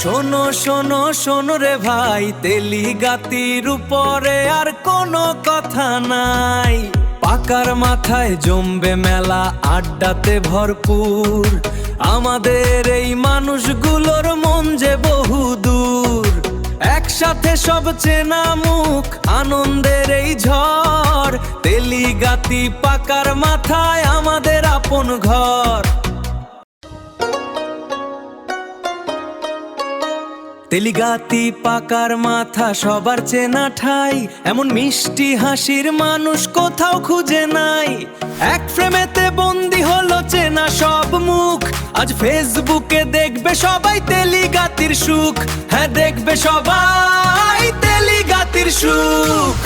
শোনো শোনো শোনো রে ভাই, তেলিগাতির উপরে আর কোনো কথা নাই। পাকার মাথায় জমবে মেলা, আড্ডাতে ভরপুর। আমাদের এই মানুষগুলোর মন যে বহু দূর। একসাথে সব চেনা মুখ, আনন্দের এই ঝড়। তেলিগাতি পাকার মাথায় আমাদের আপন ঘর। তেলিগাতি পাকার মাথা সবার চেনা ঠাই, এমন মিষ্টি হাসির মানুষ কোথাও খুঁজে নাই। এক ফ্রেমেতে বন্দি হলো চেনা সব মুখ, আজ ফেসবুকে দেখবে সবাই তেলিগাতির সুখ। হ্যাঁ, দেখবে সবাই তেলিগাতির সুখ।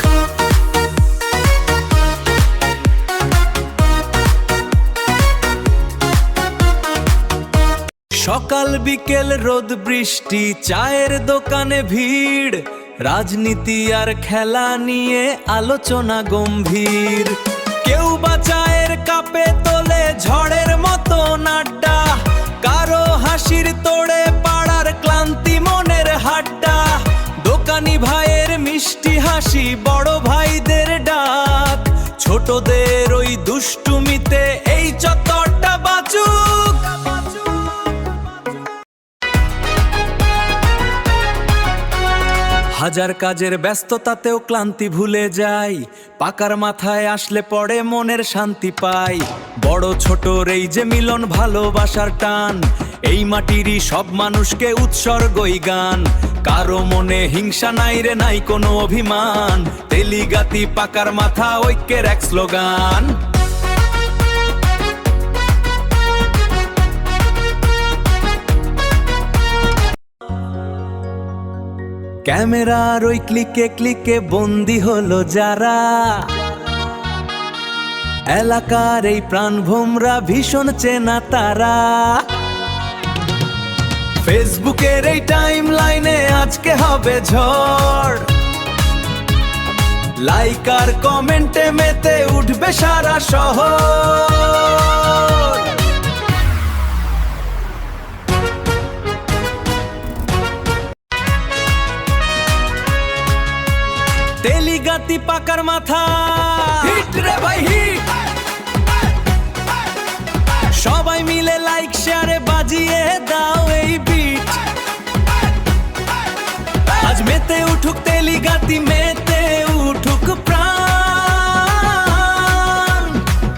সকাল বিকেল রোদ বৃষ্টি, চায়ের দোকানে ভিড়। রাজনীতি আর খেলা নিয়ে আলোচনা গম্ভীর। কেউ বা চায়ের কাপে তোলে ঝড়ের মতো আড্ডা। কারো হাসির তোড়ে পাড়ার ক্লান্তি মনের হাড্ডা। দোকানি ভাইয়ের মিষ্টি হাসি, বড় ভাইদের ডাক। ছোটদের ওই দুষ্টুমিতে এই চত্বরটা বাঁচুক। হাজার কাজের ব্যস্ততাতেও ক্লান্তি ভুলে যাই। পাকার মাথায় আসলে পড়ে মনের শান্তি পাই। বড় ছোটর এই যে মিলন, ভালোবাসার টান। এই মাটিরই সব মানুষকে উৎসর্গই গান। কারো মনে হিংসা নাই রে, নাই কোনো অভিমান। তেলিগাতি পাকার মাথা ঐক্যের এক স্লোগান। ক্যামেরার ওই ক্লিকে ক্লিকে বন্দি হলো যারা। এলাকার এই প্রাণভোমরা ভীষণ চেনা তারা। ফেসবুকের এই টাইম লাইনে আজকে হবে ঝড়। লাইক আর কমেন্টে মেতে উঠবে সারা শহর। তেলিগাতি পাকার মাথা, হিট রে ভাই হিট। সবাই মিলে লাইক শেয়ারে বাজিয়ে দাও এই বিট। আজ মেতে উঠুক তেলিগাতি, মেতে উঠুক প্রাণ।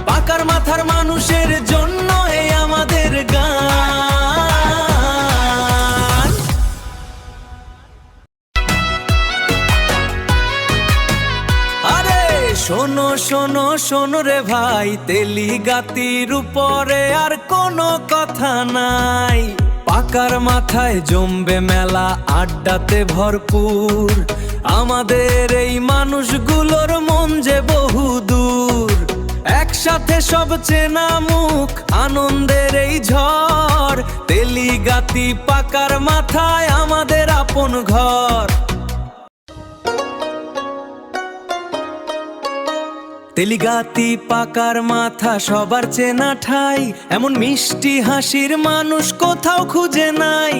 পাকার মাথার মানুষের জন্য এই আমাদের গান। শোনো শোনো শোনো রে ভাই, তেলিগাতির উপরে আর কোনো কথা নাই। পাকার মাথায় জমবে মেলা, আড্ডাতে ভরপুর। আমাদের এই মানুষগুলোর মন যে বহু দূর। একসাথে সব চেনা মুখ, আনন্দের এই ঝড়। তেলিগাতি পাকার মাথায় আমাদের আপন ঘর। তেলিগাতি পাকার মাথা সবার চেনা ঠাই, এমন মিষ্টি হাসির মানুষ কোথাও খুঁজে নাই।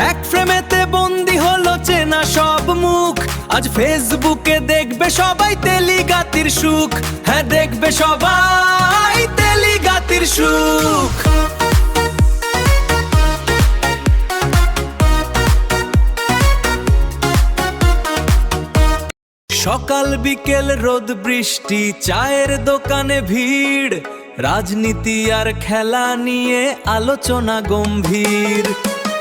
এক ফ্রেমেতে বন্দি হলো চেনা সব মুখ, আজ ফেসবুকে দেখবে সবাই তেলিগাতির সুখ। হ্যাঁ, দেখবে সবাই তেলিগাতির সুখ। সকাল বিকেল রোদ বৃষ্টি, চায়ের দোকানে ভিড়। রাজনীতি আর খেলা নিয়ে আলোচনা গম্ভীর।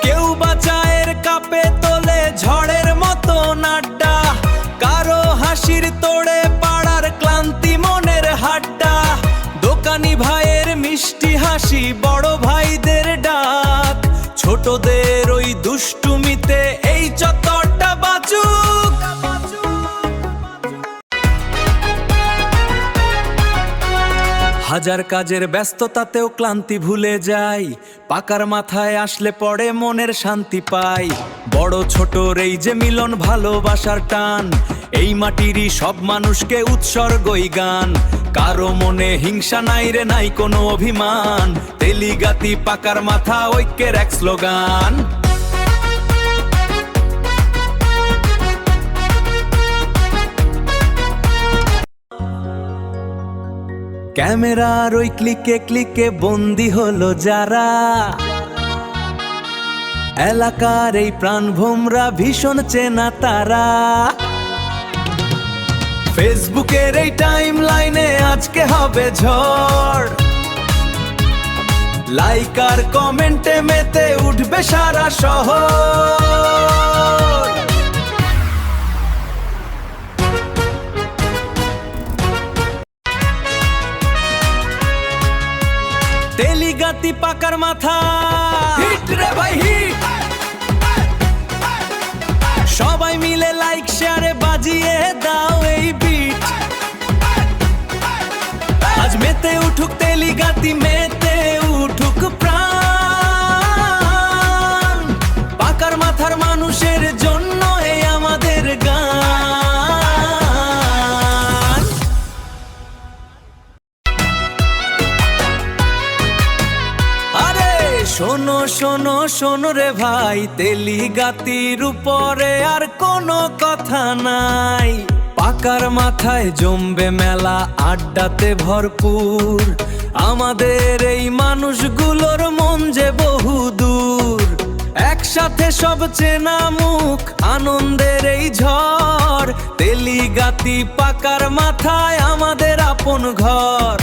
কেউ বা চায়ের কাপে তোলে ঝড়ের মতো আড্ডা। কারো হাসির তোড়ে পাড়ার ক্লান্তি মনের হাড্ডা। দোকানি ভাইয়ের মিষ্টি হাসি, বড় ভাইদের ডাক। ছোটদের ওই দুষ্টুমিতে এই চত্বরটা বাঁচুক। হাজার কাজের ব্যস্ততাতেও ক্লান্তি ভুলে যাই। পাকার মাথায় আসলে পড়ে মনের শান্তি পাই। বড় ছোটর এই যে মিলন, ভালোবাসার টান। এই মাটিরই সব মানুষকে উৎসর্গই গান। কারো মনে হিংসা নাই রে, নাই কোনো অভিমান। তেলিগাতি পাকার মাথা ঐক্যের এক স্লোগান। ক্যামেরার ওই ক্লিকে ক্লিকে বন্দি হলো যারা, এলাকার এই প্রাণভোমরা ভীষণ চেনা তারা। ফেসবুকের এই টাইম লাইনে আজকে হবে ঝড়, লাইক আর কমেন্টে মেতে উঠবে সারা শহর। তেলিগাতি পাকার মাথা, হিট রে ভাই হিট। সবাই মিলে লাইক শেয়ারে বাজিয়ে দাও এই বিট। আজ মেতে উঠুক তেলিগাতি, মেতে উঠুক প্রাণ। পাকার মাথার মানুষের জন্য এই আমাদের গান। আরে শোনো শোনো শোনো রে ভাই, তেলিগাতির উপরে আর কোনো কথা নাই। পাকার মাথায় জমবে মেলা, আড্ডাতে ভরপুর। আমাদের এই মানুষগুলোর মন যে বহু দূর। একসাথে সব চেনা মুখ, আনন্দের এই ঝড়। তেলিগাতি পাকার মাথায় আমাদের আপন ঘর।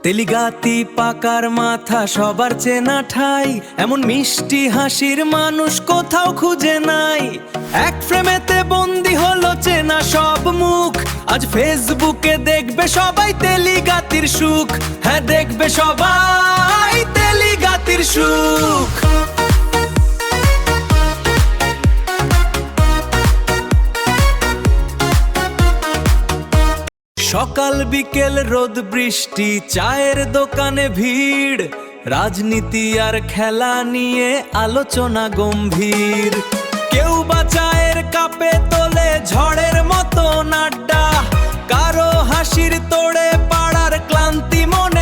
তেলিগাতি পাকার মাথা সবার চেনা ঠাই, এমন মিষ্টি হাসির মানুষ কোথাও খুঁজে নাই। এক ফ্রেমেতে বন্দি হলো চেনা সব মুখ, আজ ফেসবুকে দেখবে সবাই তেলিগাতির সুখ। হ্যাঁ দেখবে সবাই তেলিগাতির সুখ। সকাল বিকেল রোদ বৃষ্টি, চায়ের দোকানে ভিড়। রাজনীতি আর খেলা নিয়ে আলোচনা গম্ভীর। কেউ বা চায়ের কাপে তোলে ঝড়ের মতো আড্ডা, কারো হাসির তোড়ে পাড়ার ক্লান্তি মনে